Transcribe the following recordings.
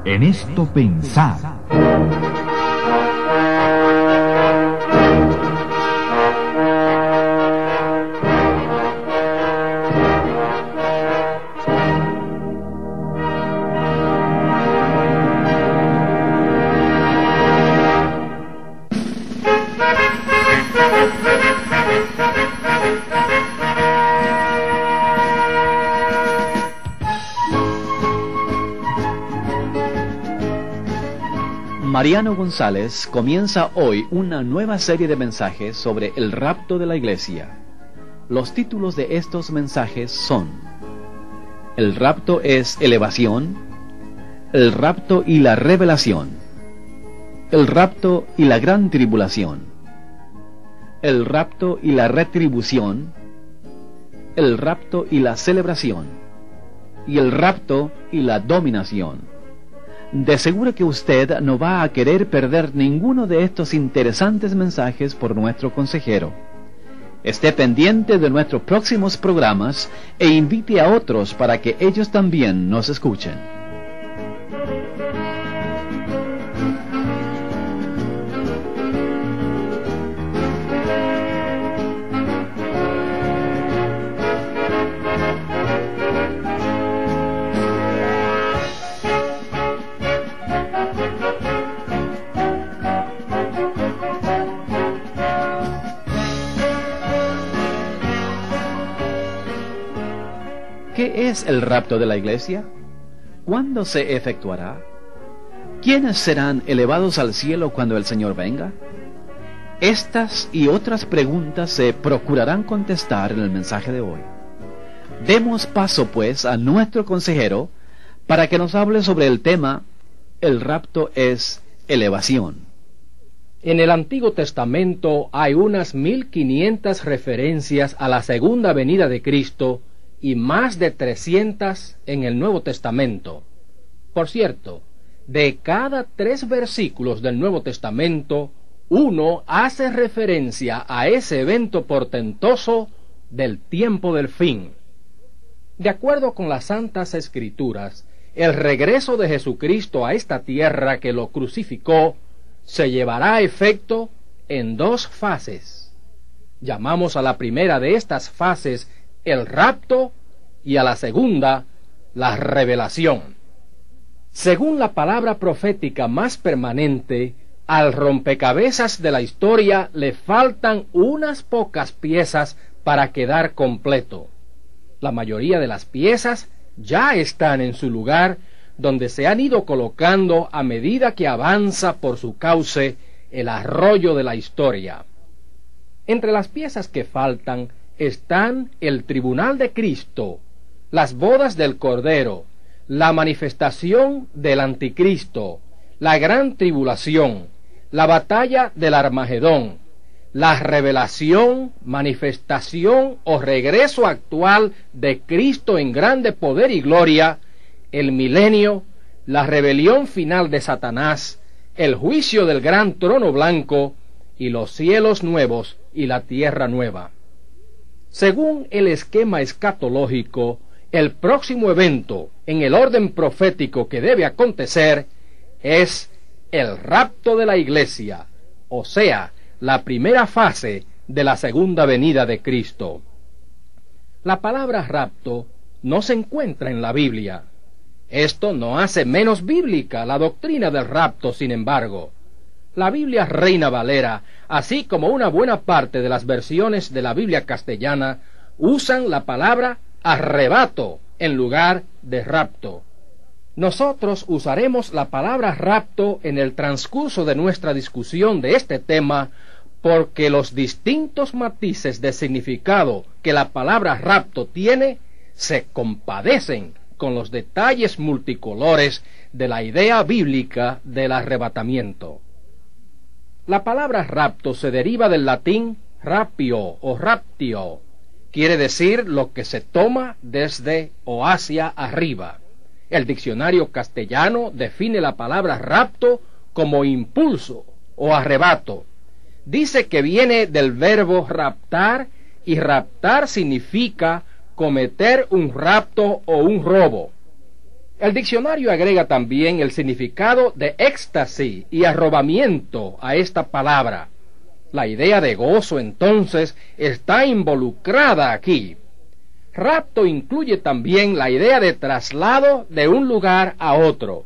En esto pensad. Mariano González comienza hoy una nueva serie de mensajes sobre el rapto de la iglesia. Los títulos de estos mensajes son: El rapto es elevación, el rapto y la revelación, el rapto y la gran tribulación, el rapto y la retribución, el rapto y la celebración, y el rapto y la dominación. De seguro que usted no va a querer perder ninguno de estos interesantes mensajes por nuestro consejero. Esté pendiente de nuestros próximos programas e invite a otros para que ellos también nos escuchen. ¿Qué es el rapto de la iglesia? ¿Cuándo se efectuará? ¿Quiénes serán elevados al cielo cuando el Señor venga? Estas y otras preguntas se procurarán contestar en el mensaje de hoy. Demos paso, pues, a nuestro consejero para que nos hable sobre el tema: el rapto es elevación. En el Antiguo Testamento hay unas 1500 referencias a la segunda venida de Cristo y más de 300 en el Nuevo Testamento. Por cierto, de cada 3 versículos del Nuevo Testamento, uno hace referencia a ese evento portentoso del tiempo del fin. De acuerdo con las Santas Escrituras, el regreso de Jesucristo a esta tierra que lo crucificó se llevará a efecto en 2 fases. Llamamos a la primera de estas fases el rapto, y a la segunda, la revelación. Según la palabra profética más permanente, al rompecabezas de la historia le faltan unas pocas piezas para quedar completo. La mayoría de las piezas ya están en su lugar, donde se han ido colocando a medida que avanza por su cauce el arroyo de la historia. Entre las piezas que faltan están el tribunal de Cristo, las bodas del Cordero, la manifestación del Anticristo, la gran tribulación, la batalla del Armagedón, la revelación, manifestación o regreso actual de Cristo en grande poder y gloria, el milenio, la rebelión final de Satanás, el juicio del gran trono blanco y los cielos nuevos y la tierra nueva. Según el esquema escatológico, el próximo evento en el orden profético que debe acontecer es el rapto de la iglesia, o sea, la primera fase de la segunda venida de Cristo. La palabra rapto no se encuentra en la Biblia. Esto no hace menos bíblica la doctrina del rapto, sin embargo. La Biblia Reina Valera, así como una buena parte de las versiones de la Biblia castellana, usan la palabra arrebato en lugar de rapto. Nosotros usaremos la palabra rapto en el transcurso de nuestra discusión de este tema, porque los distintos matices de significado que la palabra rapto tiene se compadecen con los detalles multicolores de la idea bíblica del arrebatamiento. La palabra rapto se deriva del latín rapio o raptio. Quiere decir lo que se toma desde o hacia arriba. El diccionario castellano define la palabra rapto como impulso o arrebato. Dice que viene del verbo raptar, y raptar significa cometer un rapto o un robo. El diccionario agrega también el significado de éxtasis y arrobamiento a esta palabra. La idea de gozo, entonces, está involucrada aquí. Rapto incluye también la idea de traslado de un lugar a otro.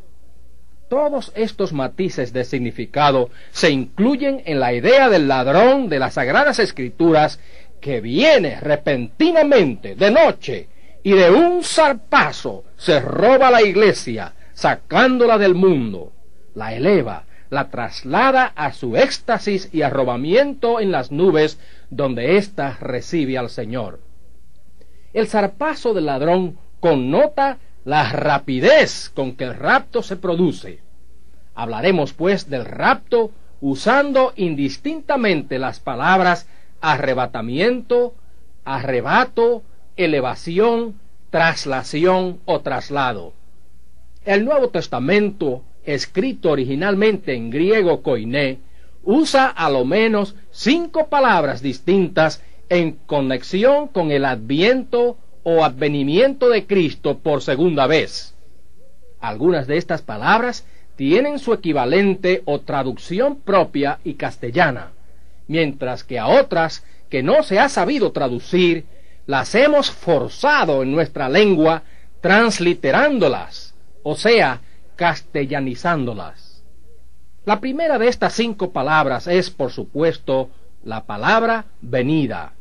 Todos estos matices de significado se incluyen en la idea del ladrón de las Sagradas Escrituras que viene repentinamente de noche y de un zarpazo se roba la iglesia, sacándola del mundo, la eleva, la traslada a su éxtasis y arrobamiento en las nubes, donde ésta recibe al Señor. El zarpazo del ladrón connota la rapidez con que el rapto se produce. Hablaremos pues del rapto usando indistintamente las palabras arrebatamiento, arrebato, elevación, traslación o traslado. El Nuevo Testamento, escrito originalmente en griego koiné, usa a lo menos 5 palabras distintas en conexión con el adviento o advenimiento de Cristo por segunda vez. Algunas de estas palabras tienen su equivalente o traducción propia y castellana, mientras que a otras que no se ha sabido traducir, las hemos forzado en nuestra lengua transliterándolas, o sea, castellanizándolas. La primera de estas 5 palabras es, por supuesto, la palabra venida.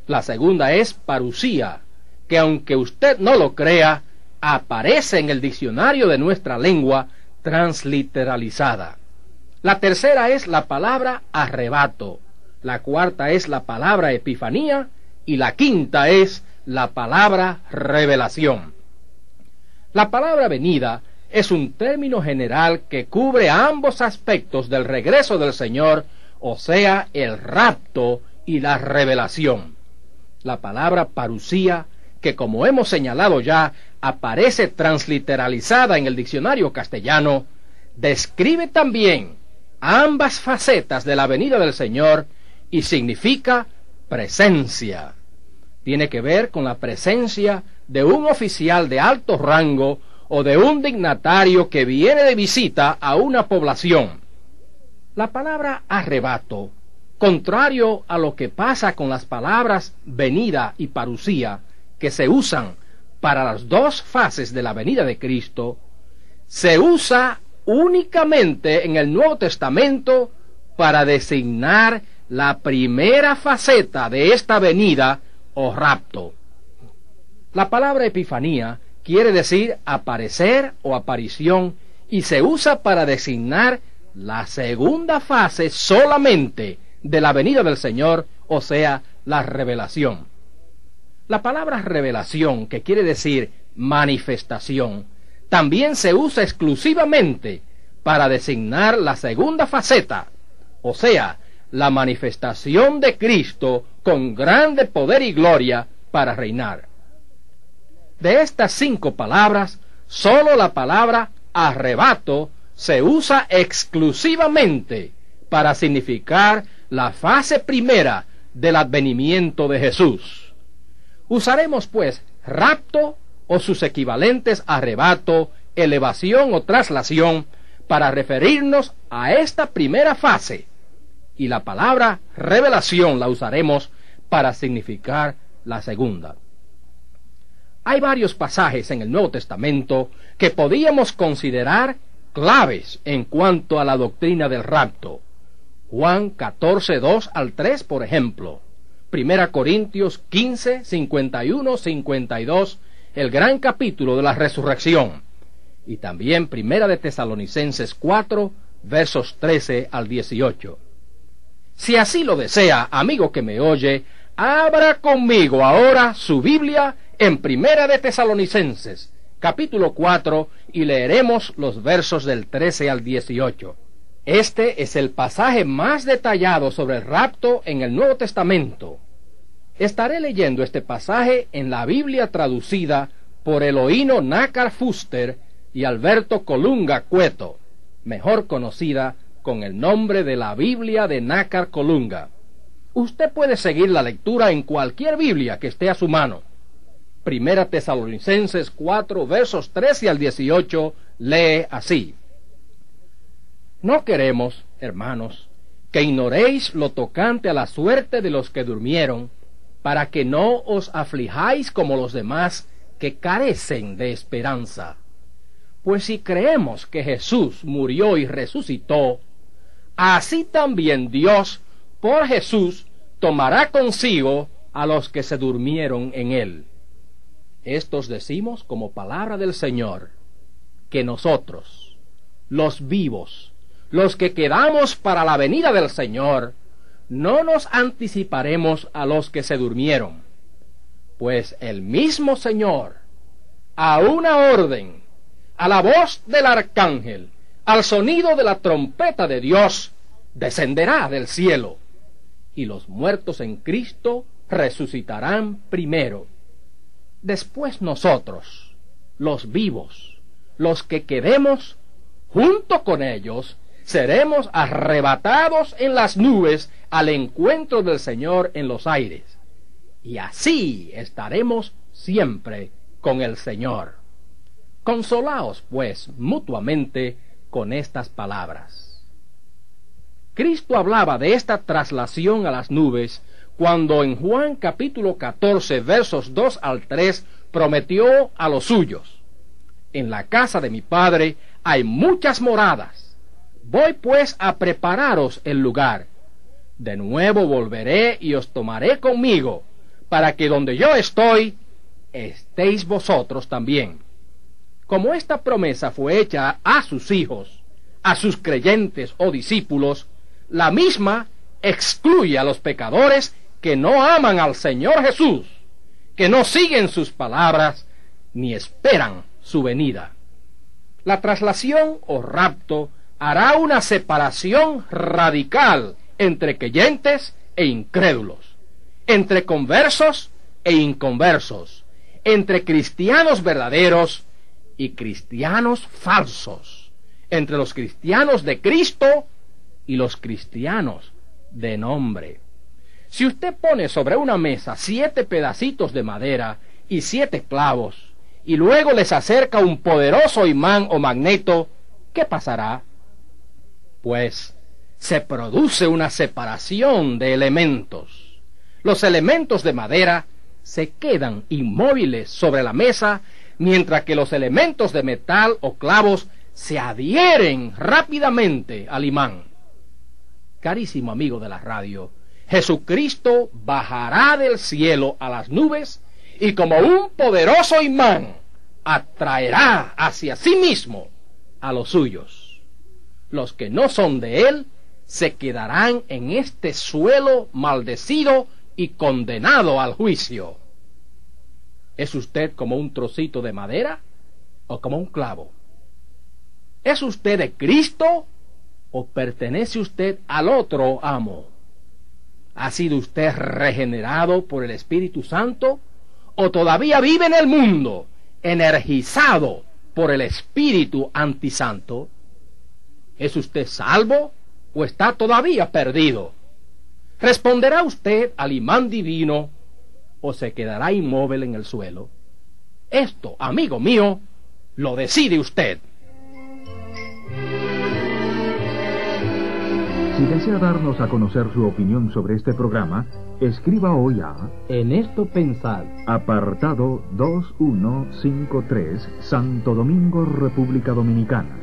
La segunda es parusía, que aunque usted no lo crea, aparece en el diccionario de nuestra lengua transliteralizada. La tercera es la palabra arrebato, la cuarta es la palabra epifanía y la quinta es la palabra revelación. La palabra venida es un término general que cubre ambos aspectos del regreso del Señor, o sea, el rapto y la revelación. La palabra parusía, que como hemos señalado ya, aparece transliteralizada en el diccionario castellano, describe también ambas facetas de la venida del Señor y significa presencia. Tiene que ver con la presencia de un oficial de alto rango o de un dignatario que viene de visita a una población. La palabra arrebato, contrario a lo que pasa con las palabras venida y parusía, que se usan para las dos fases de la venida de Cristo, se usa únicamente en el Nuevo Testamento para designar la primera faceta de esta venida o rapto. La palabra epifanía quiere decir aparecer o aparición y se usa para designar la segunda fase solamente de la venida del Señor, o sea, la revelación. La palabra revelación, que quiere decir manifestación, también se usa exclusivamente para designar la segunda faceta, o sea, la manifestación de Cristo con grande poder y gloria para reinar. De estas 5 palabras, sólo la palabra arrebato se usa exclusivamente para significar la fase primera del advenimiento de Jesús. Usaremos pues rapto o sus equivalentes arrebato, elevación o traslación para referirnos a esta primera fase, y la palabra revelación la usaremos para significar la segunda. Hay varios pasajes en el Nuevo Testamento que podíamos considerar claves en cuanto a la doctrina del rapto. Juan 14, 2 al 3, por ejemplo. 1 Corintios 15, 51, 52, el gran capítulo de la resurrección. Y también 1 de Tesalonicenses 4, versos 13 al 18. Si así lo desea, amigo que me oye, abra conmigo ahora su Biblia en 1 de Tesalonicenses, capítulo 4, y leeremos los versos del 13 al 18. Este es el pasaje más detallado sobre el rapto en el Nuevo Testamento. Estaré leyendo este pasaje en la Biblia traducida por Elohino Nácar Fuster y Alberto Colunga Cueto, mejor conocida con el nombre de la Biblia de Nácar Colunga. Usted puede seguir la lectura en cualquier Biblia que esté a su mano. Primera Tesalonicenses 4, versos 13 al 18, lee así: No queremos, hermanos, que ignoréis lo tocante a la suerte de los que durmieron, para que no os aflijáis como los demás que carecen de esperanza. Pues si creemos que Jesús murió y resucitó, así también Dios, por Jesús, tomará consigo a los que se durmieron en él. Estos decimos como palabra del Señor, que nosotros, los vivos, los que quedamos para la venida del Señor, no nos anticiparemos a los que se durmieron, pues el mismo Señor, a una orden, a la voz del arcángel, al sonido de la trompeta de Dios, descenderá del cielo, y los muertos en Cristo resucitarán primero. Después nosotros, los vivos, los que quedemos, junto con ellos, seremos arrebatados en las nubes al encuentro del Señor en los aires, y así estaremos siempre con el Señor. Consolaos, pues, mutuamente con estas palabras. Cristo hablaba de esta traslación a las nubes cuando en Juan capítulo 14, versos 2 al 3, prometió a los suyos: En la casa de mi Padre hay muchas moradas. Voy pues a prepararos el lugar. De nuevo volveré y os tomaré conmigo, para que donde yo estoy, estéis vosotros también. Como esta promesa fue hecha a sus hijos, a sus creyentes o discípulos, la misma excluye a los pecadores que no aman al Señor Jesús, que no siguen sus palabras, ni esperan su venida. La traslación o rapto hará una separación radical entre creyentes e incrédulos, entre conversos e inconversos, entre cristianos verdaderos y cristianos falsos, entre los cristianos de Cristo y los cristianos de nombre. Si usted pone sobre una mesa 7 pedacitos de madera y 7 clavos, y luego les acerca un poderoso imán o magneto, ¿qué pasará? Pues se produce una separación de elementos. Los elementos de madera se quedan inmóviles sobre la mesa, mientras que los elementos de metal o clavos se adhieren rápidamente al imán. Carísimo amigo de la radio, Jesucristo bajará del cielo a las nubes y como un poderoso imán atraerá hacia sí mismo a los suyos. Los que no son de él se quedarán en este suelo maldecido y condenado al juicio. ¿Es usted como un trocito de madera o como un clavo? ¿Es usted de Cristo o pertenece usted al otro amo? ¿Ha sido usted regenerado por el Espíritu Santo o todavía vive en el mundo energizado por el espíritu antisanto? ¿Es usted salvo o está todavía perdido? ¿Responderá usted al imán divino o se quedará inmóvil en el suelo? Esto, amigo mío, lo decide usted. Si desea darnos a conocer su opinión sobre este programa, escriba hoy a En esto pensad, apartado 2153, Santo Domingo, República Dominicana.